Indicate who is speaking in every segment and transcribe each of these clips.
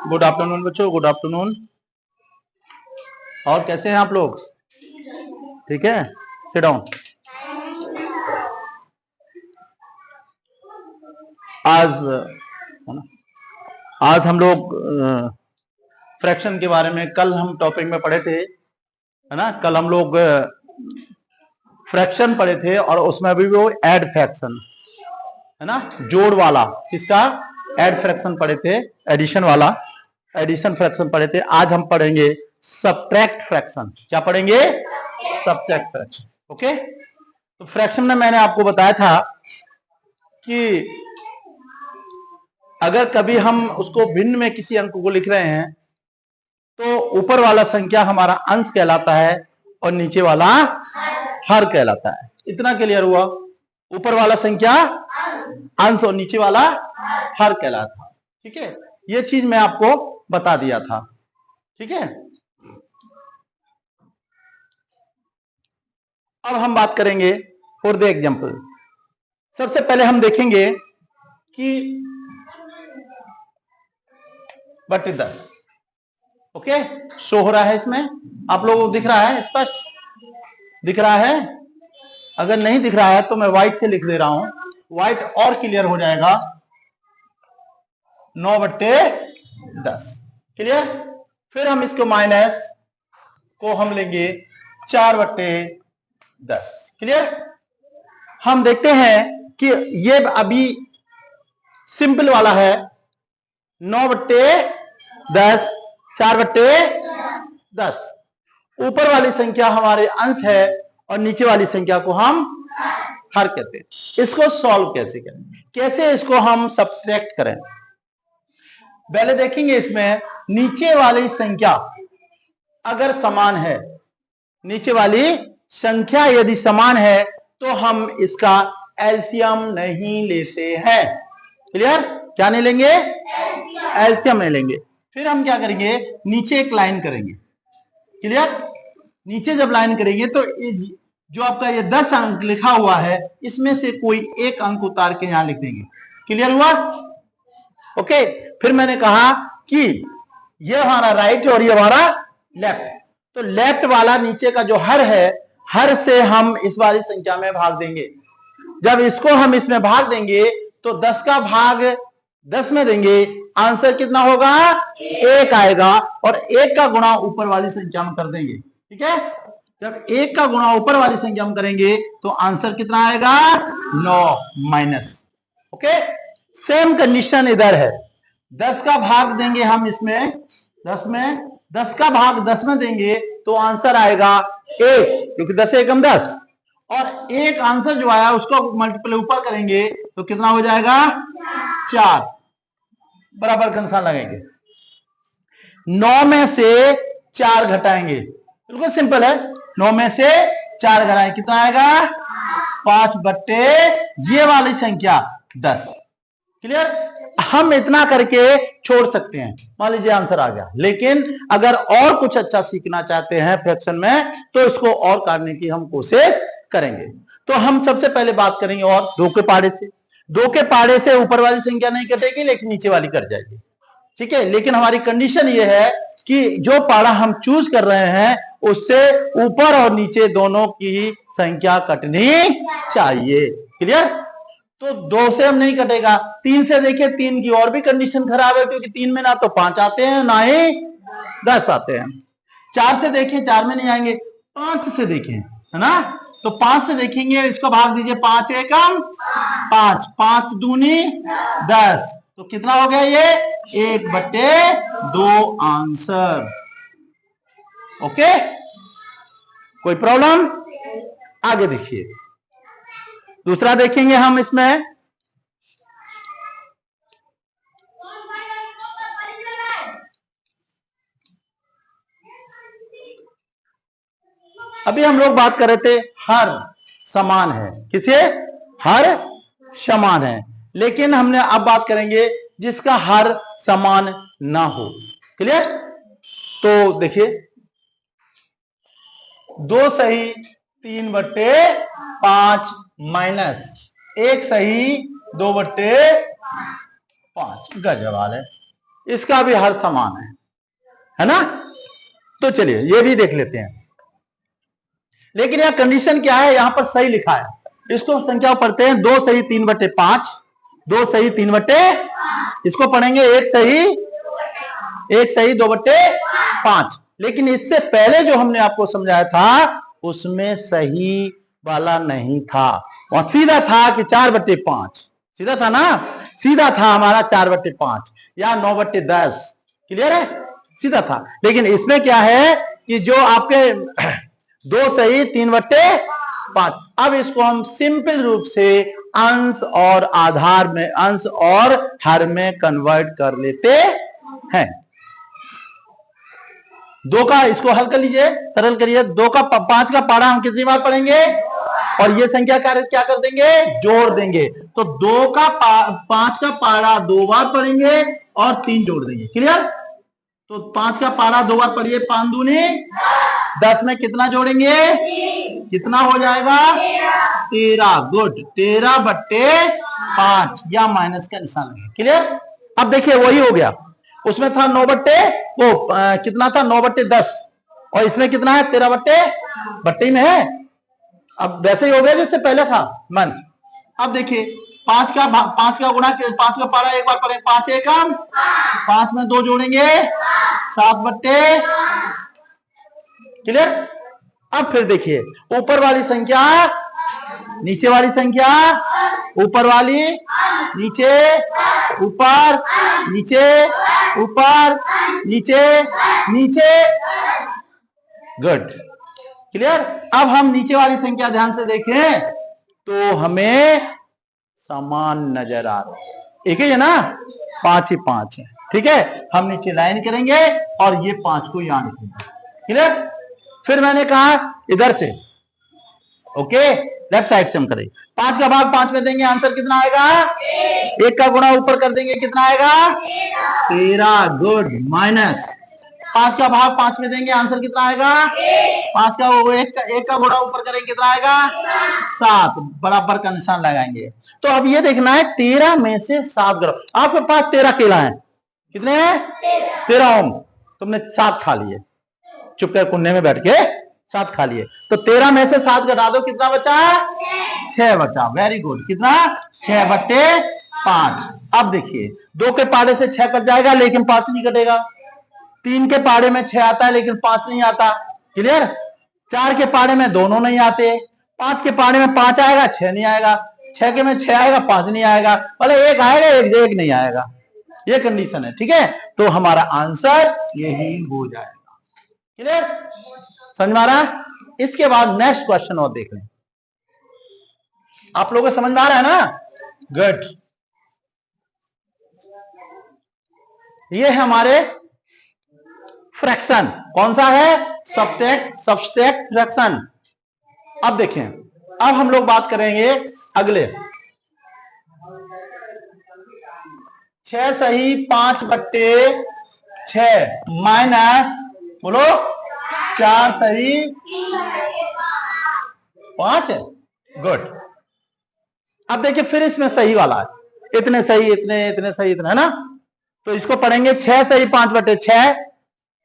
Speaker 1: Good afternoon बच्चों, good afternoon. और कैसे हैं आप लोग? ठीक है, सिट डाउन। आज हम लोग फ्रैक्शन के बारे में कल हम टॉपिक में पढ़े थे, है ना। कल हम लोग फ्रैक्शन पढ़े थे और उसमें भी वो ऐड फ्रैक्शन, है ना, जोड़ वाला। किसका? ऐड फ्रैक्शन पढ़े थे, एडिशन वाला, एडिशन फ्रैक्शन पढ़े थे। आज हम पढ़ेंगे सब्ट्रैक्ट फ्रैक्शन। क्या पढ़ेंगे? Subtract fraction. ओके, तो फ्रैक्शन में मैंने आपको बताया था कि अगर कभी हम उसको भिन्न में किसी अंक को लिख रहे हैं तो ऊपर वाला संख्या हमारा अंश कहलाता है और नीचे वाला हर कहलाता है। इतना क्लियर हुआ? ऊपर वाला संख्या अंश और नीचे वाला हर कहलाता है। ठीक है, ये चीज मैं आपको बता दिया था। ठीक है, अब हम बात करेंगे फॉर द एग्जाम्पल। सबसे पहले हम देखेंगे कि बटे 10। ओके, शो हो रहा है इसमें, आप लोगों को दिख रहा है? स्पष्ट दिख रहा है? अगर नहीं दिख रहा है तो मैं व्हाइट से लिख दे रहा हूं, व्हाइट और क्लियर हो जाएगा। 9/10 क्लियर। फिर हम इसको माइनस को हम लेंगे 4/10 क्लियर। हम देखते हैं कि ये अभी सिंपल वाला है, 9/10 4/10। ऊपर वाली संख्या हमारे अंश है और नीचे वाली संख्या को हम हर कहते हैं। इसको सॉल्व कैसे करें, कैसे इसको हम सब्ट्रैक्ट करें? पहले देखेंगे इसमें नीचे वाली संख्या अगर समान है, नीचे वाली संख्या यदि समान है तो हम इसका एलसीएम नहीं लेते हैं। क्लियर? क्या नहीं लेंगे? एलसीएम नहीं लेंगे। फिर हम क्या करेंगे? नीचे एक लाइन करेंगे। क्लियर? नीचे जब लाइन करेंगे तो जो आपका ये 10 अंक लिखा हुआ है इसमें से कोई एक अंक उतार के यहां लिख देंगे। क्लियर हुआ? ओके, फिर मैंने कहा कि ये हमारा राइट और ये हमारा लेफ्ट, तो लेफ्ट वाला नीचे का जो हर है, हर से हम इस वाली संख्या में भाग देंगे। जब इसको हम इसमें भाग देंगे तो 10 का भाग 10 में देंगे, आंसर कितना होगा? 1 आएगा और 1 का गुणा ऊपर वाली संख्या में कर देंगे। ठीक है, जब 1 का गुणा ऊपर वाली संख्या में करेंगे तो आंसर कितना आएगा? 9 माइनस। ओके, सेम कंडीशन इधर है। 10 का भाग देंगे हम इसमें 10 में, 10 का भाग 10 में देंगे तो आंसर आएगा 1, क्योंकि 10 एकम 10, और एक आंसर जो आया उसको मल्टीप्लाई ऊपर करेंगे तो कितना हो जाएगा? 4। बराबर का निशान लगाएंगे, 9 में से 4 घटाएंगे। बिल्कुल सिंपल है, 9 में से 4 घटाएंगे, कितना आएगा? 5/, ये वाली संख्या 10। क्लियर? हम इतना करके छोड़ सकते हैं, मान लीजिए आंसर आ गया। लेकिन अगर और कुछ अच्छा सीखना चाहते हैं फ्रैक्शन में तो इसको और करने की हम कोशिश करेंगे। तो हम सबसे पहले बात करेंगे और 2 के पाड़े से। 2 के पाड़े से ऊपर वाली संख्या नहीं कटेगी लेकिन नीचे वाली कट जाएगी। ठीक है, लेकिन हमारी कंडीशन ये है कि जो पाड़ा हम चूज कर रहे हैं उससे ऊपर और नीचे दोनों की संख्या कटनी चाहिए। क्लियर? तो 2 से हम नहीं कटेगा, 3 से देखिए, 3 की और भी कंडीशन खराब है, क्योंकि 3 में ना तो 5 आते हैं ना ही 10 आते हैं। 4 से देखें, 4 में नहीं आएंगे। 5 से देखें, है ना, तो 5 से देखेंगे, इसका भाग दीजिए, 5 एकम 5, 5 दूनी 10, तो कितना हो गया? ये 1/2 आंसर। ओके, कोई प्रॉब्लम? आगे देखिए, दूसरा देखेंगे हम इसमें। अभी हम लोग बात कर रहे थे हर समान है, किसे? हर समान है, लेकिन हमने अब बात करेंगे जिसका हर समान ना हो। क्लियर? तो देखिए, 2 सही 3/5 माइनस एक सही 2/5 गजवाल है। इसका भी हर समान है ना। तो चलिए ये भी देख लेते हैं। लेकिन यह कंडीशन क्या है, यहां पर सही लिखा है, इसको संख्या पढ़ते हैं 2 सही 3/5, 2 सही 3/, इसको पढ़ेंगे 1 सही 2/5। लेकिन इससे पहले जो हमने आपको समझाया था उसमें सही वाला नहीं था, वहां सीधा था कि 4/5, सीधा था ना, सीधा था हमारा 4/5 या 9/10, क्लियर है, सीधा था। लेकिन इसमें क्या है कि जो आपके 2 सही 3/5, अब इसको हम सिंपल रूप से अंश और आधार में, अंश और हर में कन्वर्ट कर लेते हैं। 2 का इसको हल कर लीजिए, सरल करिए। 5 का पारा हम कितनी बार पढ़ेंगे और ये संख्या क्या कर देंगे, जोड़ देंगे। तो 5 का पारा 2 बार पढ़ेंगे और 3 जोड़ देंगे, क्लियर। तो 5 का पारा 2 बार पढ़िए, 5 दूनी 10 में कितना जोड़ेंगे, कितना हो जाएगा 13, गुड, 13/5 या माइनस का निशान लगे, क्लियर। अब देखिए वही हो गया, उसमें था 9 कितना था 9/10 और इसमें कितना है 13/बट्टे में है। अब वैसे ही हो गया जिससे पहले था माइनस। अब देखिए 5 का गुणा, 5 का पारा एक बार पढ़े, 5 एकम 5 में 2 जोड़ेंगे 7/, क्लियर। अब फिर देखिए ऊपर वाली संख्या नीचे वाली संख्या, ऊपर वाली नीचे, ऊपर नीचे, ऊपर नीचे, नीचे, गुड, क्लियर। अब हम नीचे वाली संख्या ध्यान से देखें तो हमें समान नजर आ रहा है, एक ही है ना, 5 ही 5 है, ठीक है। हम नीचे लाइन करेंगे और ये 5 को यहां लिखेंगे, क्लियर। फिर मैंने कहा इधर से, ओके, लेफ्ट साइड से हम करें, 5 का भाग 5 में देंगे, आंसर कितना आएगा, 1 का गुणा ऊपर कर देंगे, कितना आएगा 13, गुड, माइनस 5 का भाग 5 में देंगे, आंसर कितना आएगा 5 का, 1 का गुणा ऊपर करेंगे, कितना आएगा 7, बराबर का निशान लगाएंगे। तो अब ये देखना है 13 में से 7 करो, आपके पास 13 केला है, कितने हैं 13 ओम, तुमने 7 खा लिए, चुप कर कुन्ने में बैठ के 7 खा लिए। तो 13 में से 7 घटा दो, कितना बचा 6 बचा, वेरी गुड, कितना 6/5। अब देखिए 2 के पारे से 6 कट जाएगा लेकिन 5 नहीं कटेगा, 3 के पारे में 6 आता है लेकिन 5 नहीं आता, क्लियर। 4 के पारे में दोनों नहीं आते, 5 के पारे में 5 आएगा 6 नहीं आएगा, 6 के में 6 आएगा 5 नहीं आएगा, मतलब 1 आएगा 1 नहीं आएगा, ये कंडीशन है, ठीक है। तो हमारा आंसर यही हो जाएगा, क्लियर, समझ में आ रहा है। इसके बाद नेक्स्ट क्वेश्चन और देख लें, आप लोगों को समझ में आ रहा है ना, गुड। ये है हमारे फ्रैक्शन, कौन सा है, सब्सट्रैक्ट फ्रैक्शन। अब देखें, अब हम लोग बात करेंगे अगले 6 सही 5/6 माइनस, बोलो 4 सही 5 है, गुड। अब देखिए फिर इसमें सही वाला है, इतने सही इतने सही इतने, है ना। तो इसको पढ़ेंगे 6 सही 5/6,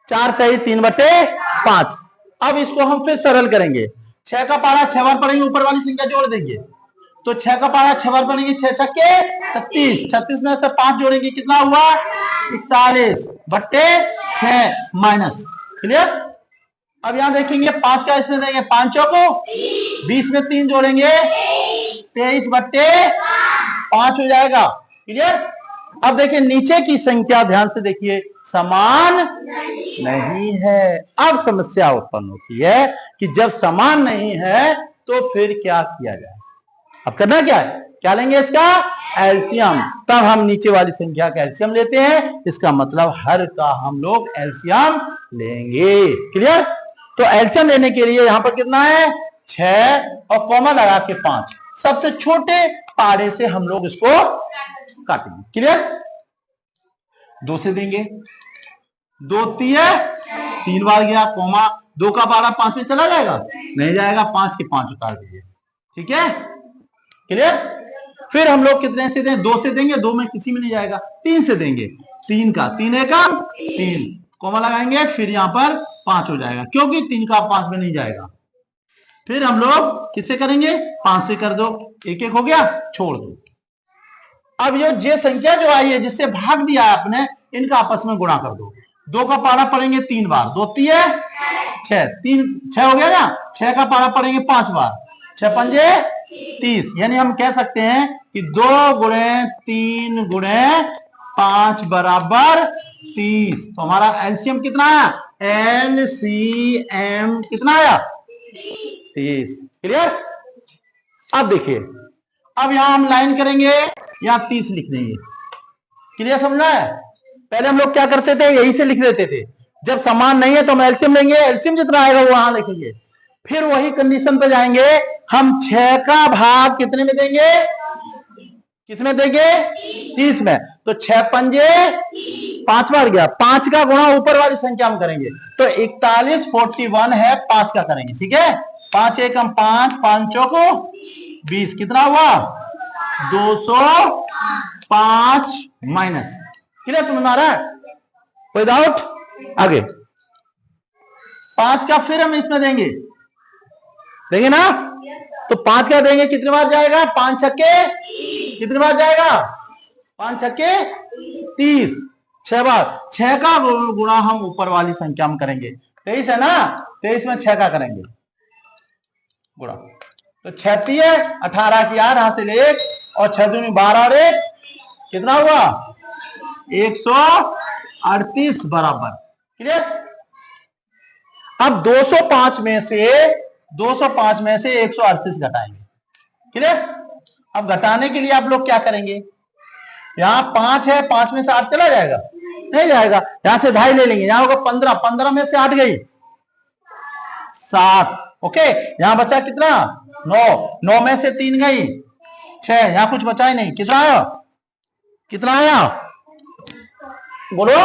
Speaker 1: 4 सही 3/5। अब इसको हम फिर सरल करेंगे, 6 का पारा 6 बार पढ़ेंगे, ऊपर वाली संख्या जोड़ देंगे, तो 6 का पारा 6 बार पढ़ेंगे, 6 छक्के 36, 36 में से 5 जोड़ेंगे, कितना हुआ 41/6 माइनस, क्लियर। अब यहां देखेंगे 5 का इसमें देंगे, 5 चौको 20 में 3 जोड़ेंगे, 23/5 हो जाएगा, क्लियर। अब देखिए नीचे की संख्या ध्यान से देखिए, समान नहीं है। अब समस्या उत्पन्न होती है कि जब समान नहीं है तो फिर क्या किया जाए। अब करना क्या है, क्या लेंगे इसका एलसीएम, तब हम नीचे वाली संख्या का एलसीएम लेते हैं, इसका मतलब हर का हम लोग एलसीएम लेंगे, क्लियर। तो एलसीएम लेने के लिए यहां पर कितना है 6 और कॉमा लगा के 5, सबसे छोटे पारे से हम लोग इसको काटेंगे, क्लियर। 2 से देंगे, 2 3 बार गया, कॉमा 2 का पारा 5 में चला जाएगा, नहीं जाएगा, 5 के 5 उतार दीजिए, ठीक है, क्लियर। फिर हम लोग कितने से दें, 2 से देंगे, 2 में किसी में नहीं जाएगा, 3 से देंगे, 3 का 3 एकम 3, कोमा लगाएंगे, फिर यहां पर 5 हो जाएगा, क्योंकि 3 का 5 में नहीं जाएगा। फिर हम लोग किससे करेंगे, 5 से कर दो, एक एक हो गया, छोड़ दो। अब ये संख्या जो आई है जिससे भाग दिया है आपने, इनका आपस में गुणा कर दो। 2 का पारा पढ़ेंगे 3 बार, 2 तिये 6, 3 6 हो गया ना, 6 का पारा पढ़ेंगे 5 बार, 6 पंजे 30, यानी हम कह सकते हैं कि 2 गुणे 3 गुणे 5 बराबर 30। तो हमारा एलसीएम कितना आया, एलसीएम कितना आया, 30। क्लियर। अब देखिए, अब यहां हम लाइन करेंगे, यहां 30 लिख देंगे। क्लियर, समझना है। पहले हम लोग क्या करते थे, यही से लिख देते थे, जब समान नहीं है तो हम एलसीएम लेंगे, एलसीएम जितना आएगा वो वहां लिखेंगे। फिर वही कंडीशन पे जाएंगे, हम 6 का भाग कितने में देंगे, किसमें देंगे, 30 में। तो 6 पंजे 5 बार गया, 5 का गुणा ऊपर वाली संख्या हम करेंगे, तो 41 41 है, 5 का करेंगे, ठीक है। 5 एकम 5, 5 चौको 20, कितना हुआ 205 माइनस। क्लियर, समझ में आ रहा है, कोई डाउट। आगे 5 का फिर हम इसमें देंगे ना, तो 5 का देंगे, कितनी बार जाएगा, 5 छक्के कितनी बार जाएगा, 5 छक्के 30, 6 बार। 6 का गुणा हम ऊपर वाली संख्या में करेंगे, 23 है ना, 23 में 6 का करेंगे गुणा, तो 6 तिये 18 की 8 हासिल 1, और 6 दूनी 12 और 1 कितना हुआ 138 बराबर। क्लियर। अब 205 में से 138 घटाएंगे। क्लियर। अब घटाने के लिए आप लोग क्या करेंगे, यहां 5 है, 5 में से 8 चला जाएगा, नहीं जाएगा, यहां से 2.5 ले लेंगे, यहां होगा 15, 15 में से 8 गई 7, ओके। यहां बचा कितना 9, 9 में से 3 गई 6, यहां कुछ बचा ही नहीं, कितना आया, कितना आया बोलो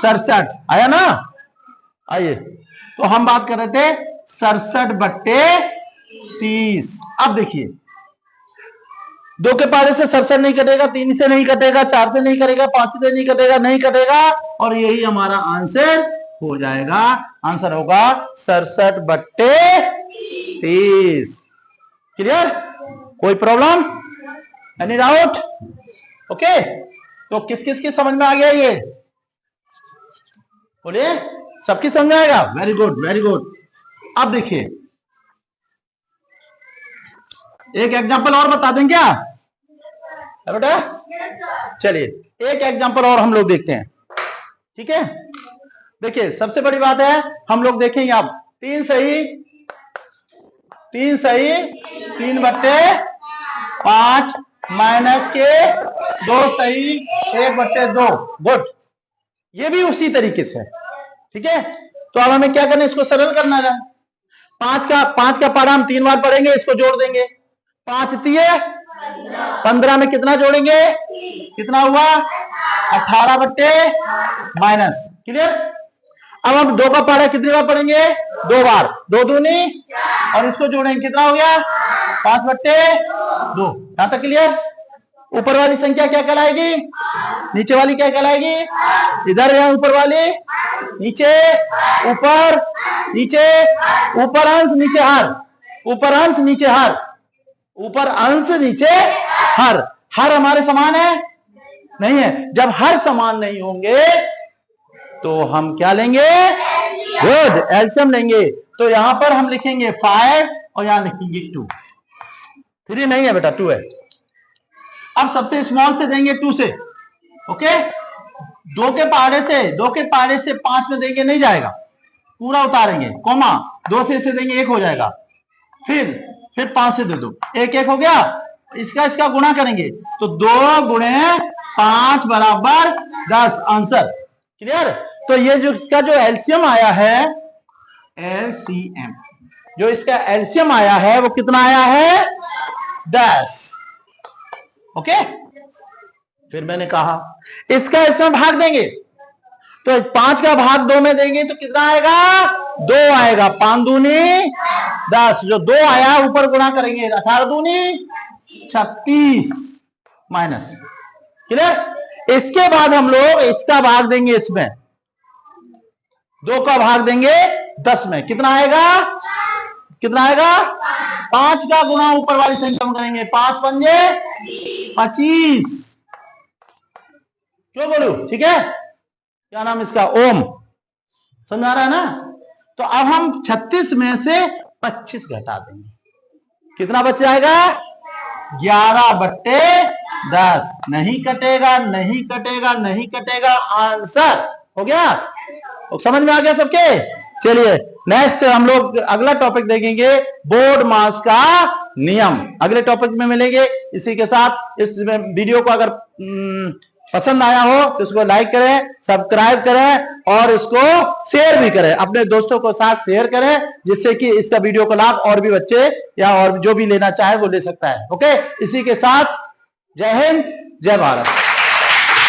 Speaker 1: 67 आया ना। आइए, तो हम बात कर रहे थे 67/30। अब देखिए, 2 के पारे से 67 नहीं कटेगा, 3 से नहीं कटेगा, 4 से नहीं कटेगा, 5 से नहीं कटेगा, नहीं कटेगा, और यही हमारा आंसर हो जाएगा। आंसर होगा 67/30। क्लियर, कोई प्रॉब्लम, एनी डाउट, ओके। तो किस किस की समझ में आ गया, ये बोलिए, सबकी समझ में आएगा, वेरी गुड वेरी गुड। अब देखिए, एक एग्जांपल और बता दें क्या बेटा, चलिए एक एग्जांपल और हम लोग देखते हैं, ठीक है। देखिए, सबसे बड़ी बात है, हम लोग देखेंगे अब 3 सही 3/5 माइनस के 2 सही 1/2, गुड। ये भी उसी तरीके से, ठीक है। तो अब हमें क्या करना है, इसको सरल करना है। 5 का पारा हम 3 बार पढ़ेंगे, इसको जोड़ देंगे, 5 तिये 15 में कितना जोड़ेंगे, कितना हुआ 18 माइनस। क्लियर। अब हम 2 का पारा कितनी बार पढ़ेंगे, 2 बार, 2 दूनी, और इसको जोड़ेंगे, कितना हो गया 5/2। यहां तक क्लियर। ऊपर वाली संख्या क्या कहलाएगी, नीचे वाली क्या कहलाएगी, इधर है ऊपर वाली, नीचे ऊपर, नीचे ऊपर अंश नीचे हर, ऊपर अंश नीचे हर, ऊपर अंश नीचे हर। हर हमारे समान है, नहीं है। जब हर समान नहीं होंगे तो हम क्या लेंगे, गुड, एलसीएम लेंगे। तो यहां पर हम लिखेंगे 5 और यहां लिखेंगे 2। 3 नहीं है बेटा, 2 है। अब सबसे स्मॉल से देंगे 2 से, ओके। 2 के पारे से 5 में देंगे, नहीं जाएगा, पूरा उतारेंगे, कोमा 2 से इसे देंगे, 1 हो जाएगा। फिर 5 से दे दो, 1 1 हो गया। इसका गुणा करेंगे, तो 2 गुणे 5 बराबर 10, आंसर। क्लियर। तो ये जो इसका जो एलसीएम आया है, एलसीएम जो इसका एलसीएम आया है वो कितना आया है 10, ओके। फिर मैंने कहा इसका इसमें भाग देंगे, तो 5 का भाग 2 में देंगे तो कितना आएगा 2 आएगा, 5 दूनी 10, जो 2 आया ऊपर गुणा करेंगे, 18 दूनी 36 माइनस। क्लियर? इसके बाद हम लोग इसका भाग देंगे इसमें, 2 का भाग देंगे 10 में, कितना आएगा? कितना आएगा? 5 का गुणा ऊपर वाली संख्या में करेंगे, 5 पंजे 25। क्यों बोलू? ठीक है, क्या नाम इसका? ओम। समझ आ रहा है ना? तो अब हम 36 में से 25 घटा देंगे, कितना बच जाएगा? 11/10। नहीं कटेगा, नहीं कटेगा, नहीं कटेगा, आंसर हो गया। तो समझ में आ गया सबके? चलिए नेक्स्ट हम लोग अगला टॉपिक देखेंगे, बोर्ड मास का नियम। अगले टॉपिक में मिलेंगे। इसी के साथ इस वीडियो को अगर पसंद आया हो तो इसको लाइक करें, सब्सक्राइब करें और इसको शेयर भी करें, अपने दोस्तों को साथ शेयर करें, जिससे कि इसका वीडियो को लाभ और भी बच्चे या और जो भी लेना चाहे वो ले सकता है। ओके, इसी के साथ जय हिंद, जय भारत।